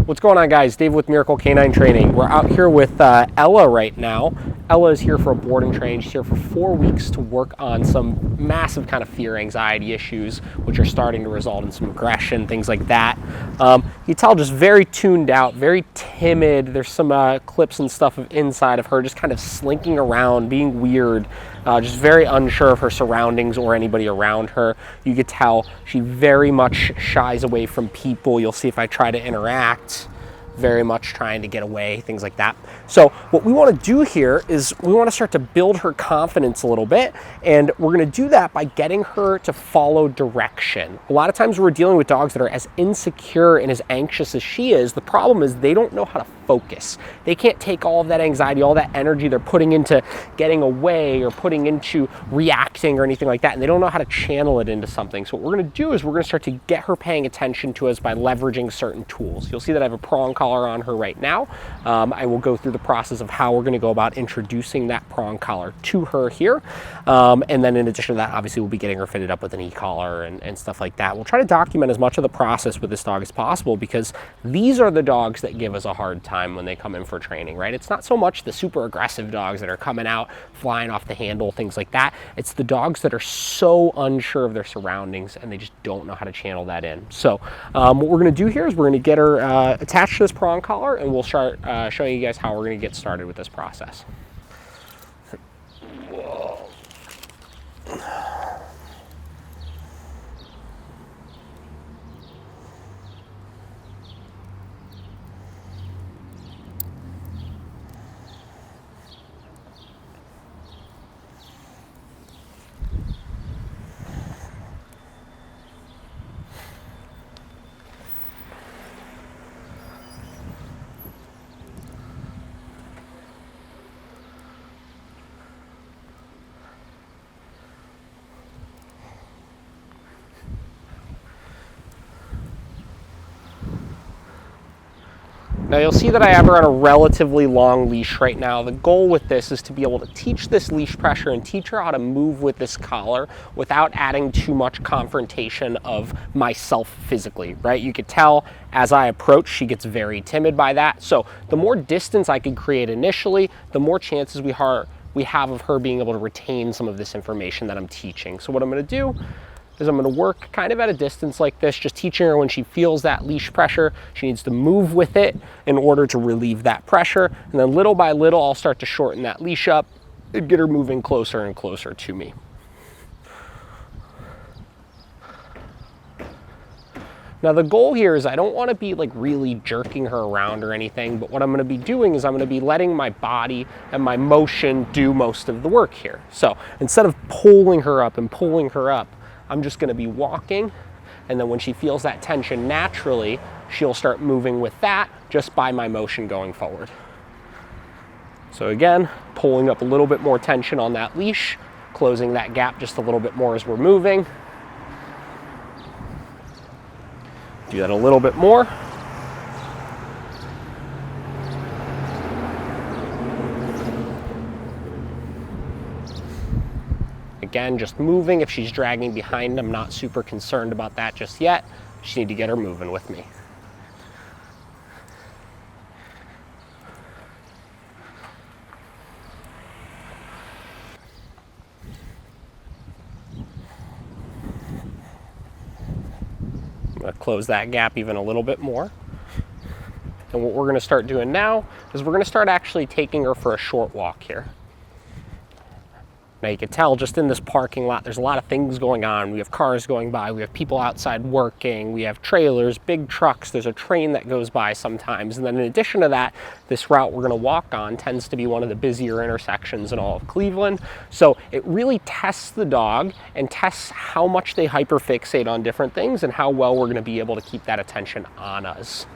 What's going on, guys? Dave with Miracle Canine Training. We're out here with Ella right now. Ella is here for a board and train. She's here for 4 weeks to work on some massive kind of fear, anxiety issues, which are starting to result in some aggression, things like that. You tell just very tuned out, very timid. There's some clips and stuff inside of her just kind of slinking around, being weird, just very unsure of her surroundings or anybody around her. You could tell she very much shies away from people. You'll see if I try to interact, very much trying to get away, things like that. So what we want to do here is we want to start to build her confidence a little bit, and we're going to do that by getting her to follow direction. A lot of times we're dealing with dogs that are as insecure and as anxious as she is. The problem is they don't know how to focus. They can't take all of that anxiety, all that energy they're putting into getting away or putting into reacting or anything like that, and they don't know how to channel it into something. So what we're going to do is we're going to start to get her paying attention to us by leveraging certain tools. You'll see that I have a prong collar on her right now. I will go through the process of how we're going to go about introducing that prong collar to her here. And then in addition to that, obviously we'll be getting her fitted up with an e-collar and stuff like that. We'll try to document as much of the process with this dog as possible, because these are the dogs that give us a hard time when they come in for training, right? It's not so much the super aggressive dogs that are coming out, flying off the handle, things like that. It's the dogs that are so unsure of their surroundings and they just don't know how to channel that in. So what we're going to do here is we're going to get her attached to this prong collar, and we'll start showing you guys how we're going to get started with this process. Whoa. Now you'll see that I have her on a relatively long leash right now. The goal with this is to be able to teach this leash pressure and teach her how to move with this collar without adding too much confrontation of myself physically, right? You could tell as I approach, she gets very timid by that. So the more distance I can create initially, the more chances we have of her being able to retain some of this information that I'm teaching. So what I'm going to do is I'm going to work kind of at a distance like this, just teaching her when she feels that leash pressure, she needs to move with it in order to relieve that pressure. And then little by little, I'll start to shorten that leash up and get her moving closer and closer to me. Now the goal here is I don't want to be like really jerking her around or anything, but what I'm going to be doing is I'm going to be letting my body and my motion do most of the work here. So instead of pulling her up and pulling her up, I'm just going to be walking, and then when she feels that tension naturally, she'll start moving with that just by my motion going forward. So again, pulling up a little bit more tension on that leash, closing that gap just a little bit more as we're moving. Do that a little bit more. Again, just moving. If she's dragging behind, I'm not super concerned about that just yet. Just need to get her moving with me. I'm going to close that gap even a little bit more. And what we're going to start doing now is we're going to start actually taking her for a short walk here. Now you can tell just in this parking lot, there's a lot of things going on. We have cars going by, we have people outside working, we have trailers, big trucks, there's a train that goes by sometimes. And then in addition to that, this route we're gonna walk on tends to be one of the busier intersections in all of Cleveland. So it really tests the dog and tests how much they hyperfixate on different things and how well we're gonna be able to keep that attention on us.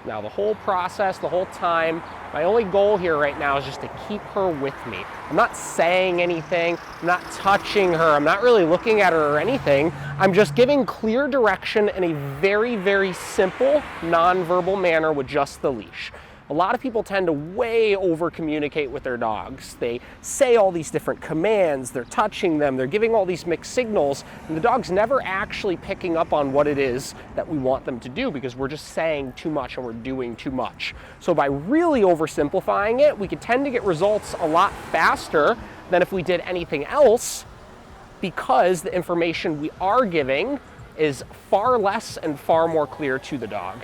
Now the whole process, the whole time, my only goal here right now is just to keep her with me. I'm not saying anything, I'm not touching her, I'm not really looking at her or anything. I'm just giving clear direction in a very, very simple, non-verbal manner with just the leash. A lot of people tend to way over communicate with their dogs. They say all these different commands, they're touching them, they're giving all these mixed signals, and the dog's never actually picking up on what it is that we want them to do because we're just saying too much and we're doing too much. So by really oversimplifying it, we could tend to get results a lot faster than if we did anything else, because the information we are giving is far less and far more clear to the dog.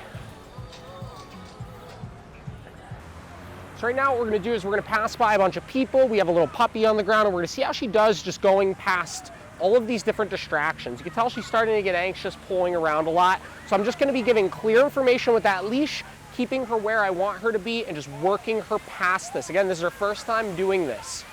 So right now what we're gonna do is we're gonna pass by a bunch of people. We have a little puppy on the ground and we're gonna see how she does just going past all of these different distractions. You can tell she's starting to get anxious, pulling around a lot. So I'm just gonna be giving clear information with that leash, keeping her where I want her to be and just working her past this. Again, this is her first time doing this.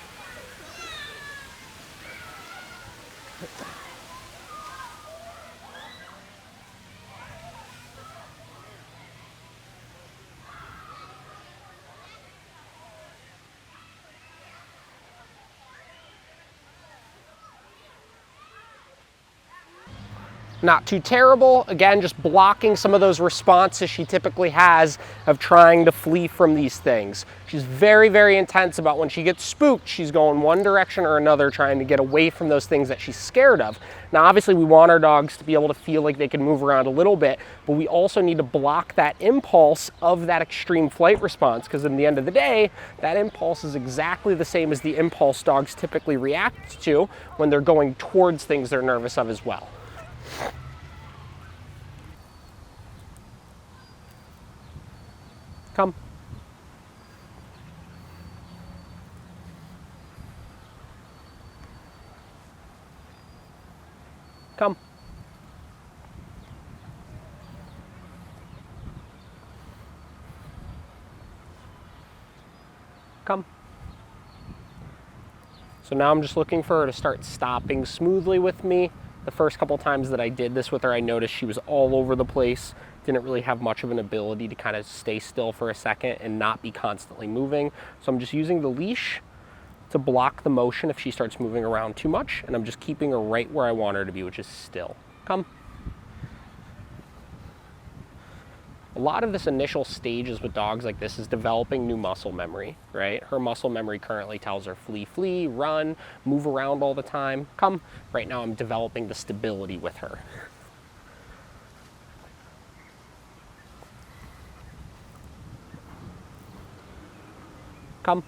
Not too terrible. Again, just blocking some of those responses she typically has of trying to flee from these things. She's very, very intense about when she gets spooked, she's going one direction or another, trying to get away from those things that she's scared of. Now, obviously, we want our dogs to be able to feel like they can move around a little bit, but we also need to block that impulse of that extreme flight response, because in the end of the day, that impulse is exactly the same as the impulse dogs typically react to when they're going towards things they're nervous of as well. Come. Come. Come. So now I'm just looking for her to start stopping smoothly with me. The first couple times that I did this with her, I noticed she was all over the place, didn't really have much of an ability to kind of stay still for a second and not be constantly moving. So I'm just using the leash to block the motion if she starts moving around too much, and I'm just keeping her right where I want her to be, which is still. Come. A lot of this initial stages with dogs like this is developing new muscle memory, right? Her muscle memory currently tells her flee, flee, run, move around all the time. Come. Right now I'm developing the stability with her. Come.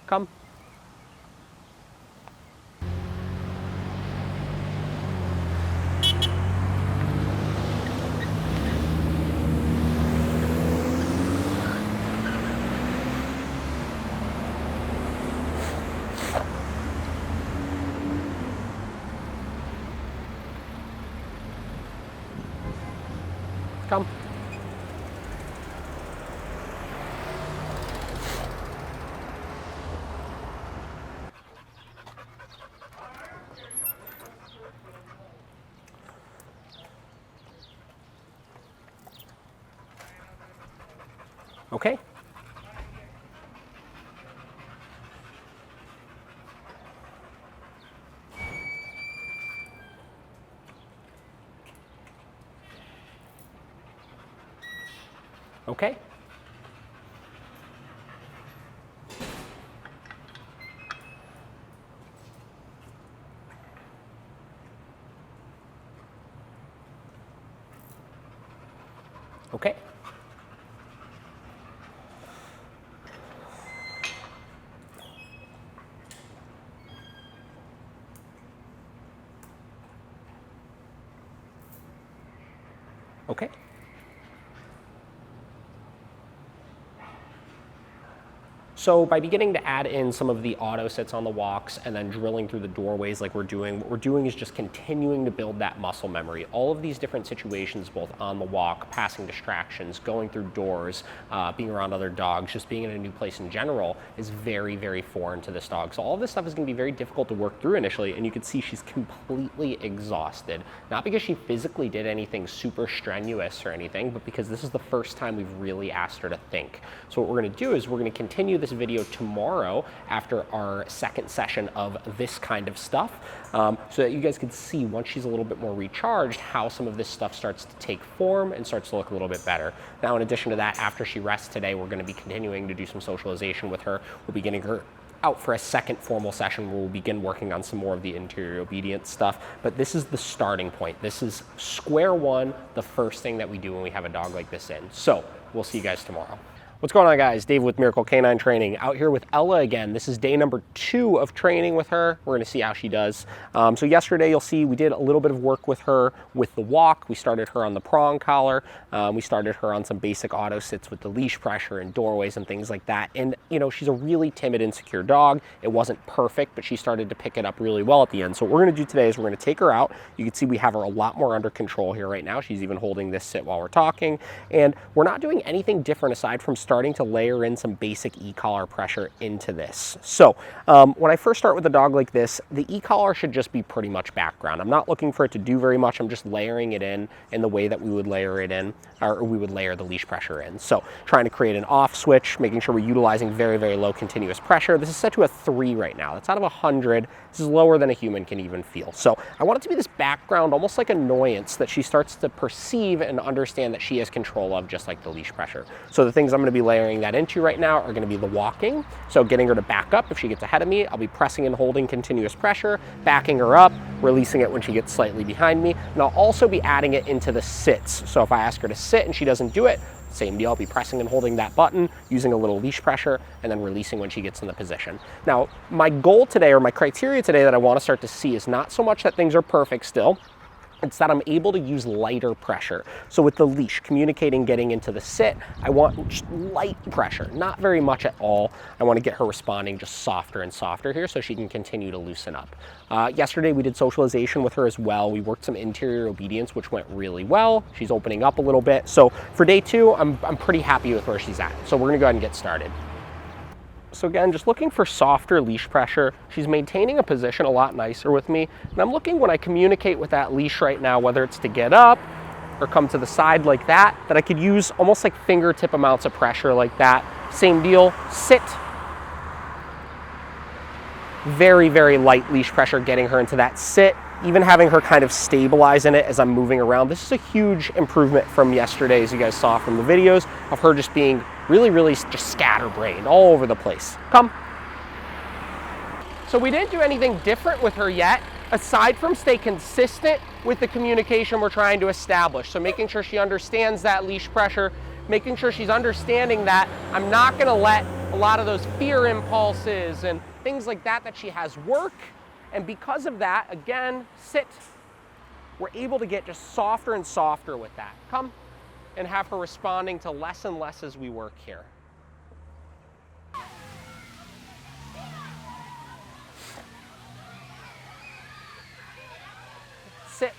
Come. Come. Okay. Okay. Okay. Okay. So by beginning to add in some of the auto sits on the walks and then drilling through the doorways like we're doing, what we're doing is just continuing to build that muscle memory. All of these different situations, both on the walk, passing distractions, going through doors, being around other dogs, just being in a new place in general, is very, very foreign to this dog. So all of this stuff is going to be very difficult to work through initially, and you can see she's completely exhausted. Not because she physically did anything super strenuous or anything, but because this is the first time we've really asked her to think. So what we're going to do is we're going to continue this a video tomorrow after our second session of this kind of stuff, so that you guys can see once she's a little bit more recharged how some of this stuff starts to take form and starts to look a little bit better. Now, in addition to that, after she rests today, we're going to be continuing to do some socialization with her. We'll be getting her out for a second formal session where we'll begin working on some more of the interior obedience stuff. But this is the starting point. This is square one, the first thing that we do when we have a dog like this in. So we'll see you guys tomorrow. What's going on, guys? Dave with Miracle Canine Training, out here with Ella again. This is day number 2 of training with her. We're gonna see how she does. So yesterday, you'll see we did a little bit of work with her with the walk. We started her on the prong collar. We started her on some basic auto sits with the leash pressure and doorways and things like that. And you know, she's a really timid, insecure dog. It wasn't perfect, but she started to pick it up really well at the end. So what we're gonna do today is we're gonna take her out. You can see we have her a lot more under control here right now. She's even holding this sit while we're talking. And we're not doing anything different aside from starting to layer in some basic e-collar pressure into this. So when I first start with a dog like this, the e-collar should just be pretty much background. I'm not looking for it to do very much. I'm just layering it in the way that we would layer it in, or we would layer the leash pressure in. So trying to create an off switch, making sure we're utilizing very, very low continuous pressure. This is set to a 3 right now. That's out of 100. This is lower than a human can even feel. So I want it to be this background, almost like annoyance that she starts to perceive and understand that she has control of, just like the leash pressure. So the things I'm going to be layering that into right now are going to be the walking. So getting her to back up if she gets ahead of me. I'll be pressing and holding continuous pressure, backing her up, releasing it when she gets slightly behind me. And I'll also be adding it into the sits. So if I ask her to sit and she doesn't do it, same deal. I'll be pressing and holding that button, using a little leash pressure, and then releasing when she gets in the position. Now, my goal today, or my criteria today that I want to start to see, is not so much that things are perfect still. It's that I'm able to use lighter pressure. So with the leash, communicating, getting into the sit, I want just light pressure, not very much at all. I want to get her responding just softer and softer here so she can continue to loosen up. Yesterday we did socialization with her as well. We worked some interior obedience, which went really well. She's opening up a little bit. So for day 2, I'm pretty happy with where she's at. So we're gonna go ahead and get started. So again, just looking for softer leash pressure. She's maintaining a position a lot nicer with me. And I'm looking when I communicate with that leash right now, whether it's to get up or come to the side like that, that I could use almost like fingertip amounts of pressure like that. Same deal, sit. Very, very light leash pressure, getting her into that sit, even having her kind of stabilize in it as I'm moving around. This is a huge improvement from yesterday, as you guys saw from the videos, of her just being really, really just scatterbrained all over the place. Come. So we didn't do anything different with her yet, aside from stay consistent with the communication we're trying to establish. So making sure she understands that leash pressure, making sure she's understanding that I'm not gonna let a lot of those fear impulses and things like that she has work. And because of that, again, sit. We're able to get just softer and softer with that. Come. And have her responding to less and less as we work here. Sit.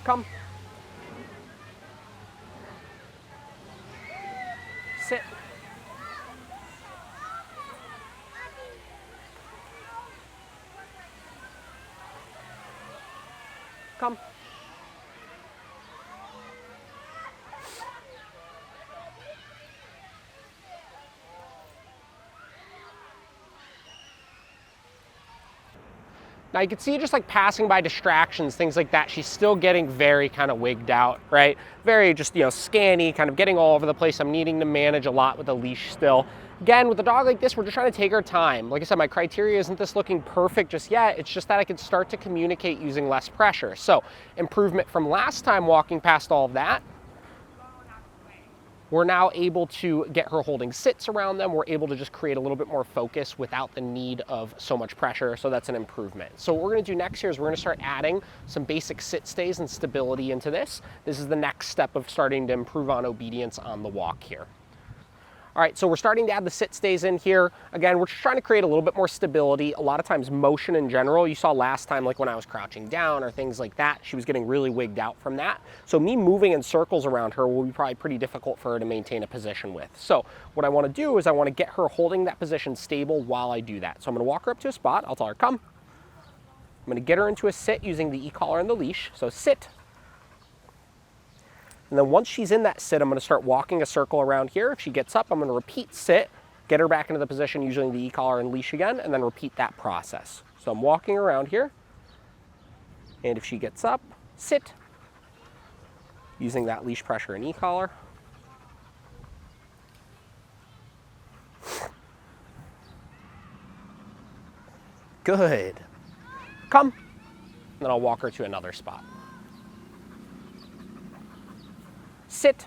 Come. Sit. Come. Now you can see just like passing by distractions, things like that, she's still getting very kind of wigged out, right? Very just, you know, scanny, kind of getting all over the place. I'm needing to manage a lot with the leash still. Again, with a dog like this, we're just trying to take our time. Like I said, my criteria isn't this looking perfect just yet. It's just that I can start to communicate using less pressure. So improvement from last time walking past all of that. We're now able to get her holding sits around them. We're able to just create a little bit more focus without the need of so much pressure. So that's an improvement. So what we're gonna do next here is we're gonna start adding some basic sit stays and stability into this. This is the next step of starting to improve on obedience on the walk here. All right, so we're starting to add the sit stays in here. Again, we're just trying to create a little bit more stability. A lot of times motion in general, you saw last time, like when I was crouching down or things like that, she was getting really wigged out from that. So me moving in circles around her will be probably pretty difficult for her to maintain a position with. So what I wanna do is I wanna get her holding that position stable while I do that. So I'm gonna walk her up to a spot, I'll tell her, come. I'm gonna get her into a sit using the e-collar and the leash. So sit, And then once she's in that sit, I'm going to start walking a circle around here. If she gets up, I'm going to repeat sit, get her back into the position using the e-collar and leash again, and then repeat that process. So I'm walking around here, and if she gets up, sit, using that leash pressure and e-collar. Good. Come. Then I'll walk her to another spot. Sit.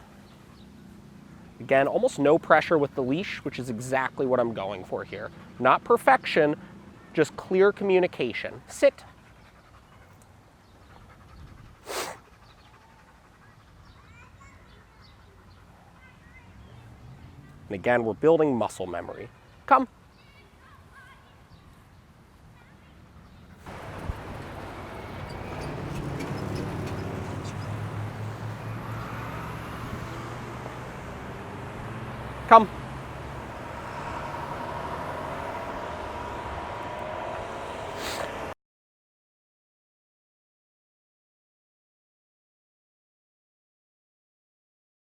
Again, almost no pressure with the leash, which is exactly what I'm going for here. Not perfection, just clear communication. Sit. And again, we're building muscle memory. Come. Come.